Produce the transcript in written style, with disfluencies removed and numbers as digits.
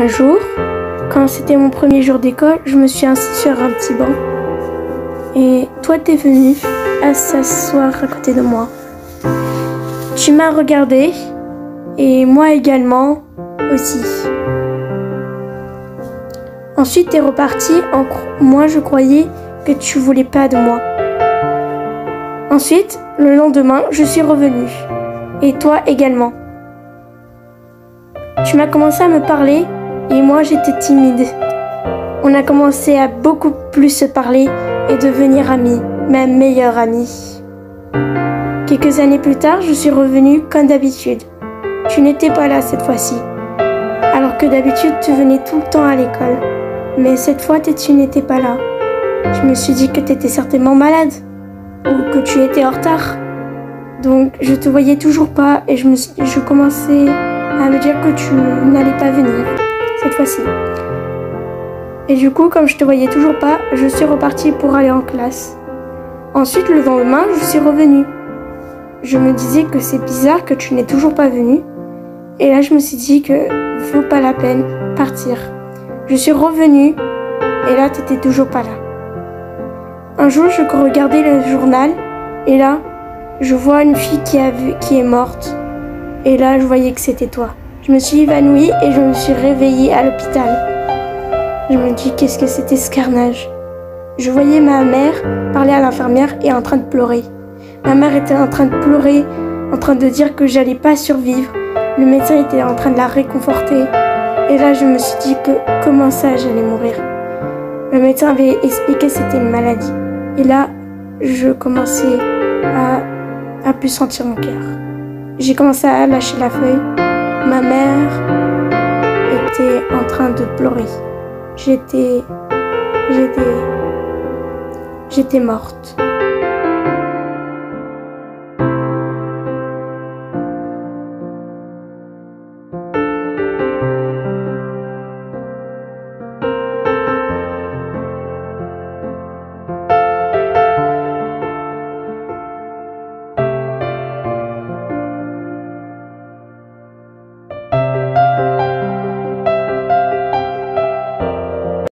Un jour, quand c'était mon premier jour d'école, je me suis assise sur un petit banc. Et toi, t'es venu à s'asseoir à côté de moi. Tu m'as regardé, et moi également aussi. Ensuite, t'es reparti. Moi, je croyais que tu voulais pas de moi. Ensuite, le lendemain, je suis revenue. Et toi également. Tu m'as commencé à me parler et moi j'étais timide. On a commencé à beaucoup plus se parler et devenir amis, même meilleurs amis. Quelques années plus tard, je suis revenue comme d'habitude. Tu n'étais pas là cette fois-ci. Alors que d'habitude, tu venais tout le temps à l'école. Mais cette fois, tu n'étais pas là. Je me suis dit que tu étais certainement malade ou que tu étais en retard. Donc, je te voyais toujours pas et je commençais à me dire que tu n'allais pas venir cette fois-ci. Et du coup, comme je te voyais toujours pas, je suis repartie pour aller en classe. Ensuite, le lendemain, je suis revenue. Je me disais que c'est bizarre que tu n'es toujours pas venu. Et là, je me suis dit que vaut pas la peine partir. Je suis revenue et là, tu n'étais toujours pas là. Un jour, je regardais le journal et là, je vois une fille qui est morte. Et là, je voyais que c'était toi. Je me suis évanouie et je me suis réveillée à l'hôpital. Je me dis, qu'est-ce que c'était ce carnage? Je voyais ma mère parler à l'infirmière et en train de pleurer. Ma mère était en train de pleurer, en train de dire que j'allais pas survivre. Le médecin était en train de la réconforter. Et là, je me suis dit que comment ça, j'allais mourir. Le médecin avait expliqué que c'était une maladie. Et là, je commençais à plus sentir mon cœur. J'ai commencé à lâcher la feuille. Ma mère était en train de pleurer. J'étais morte.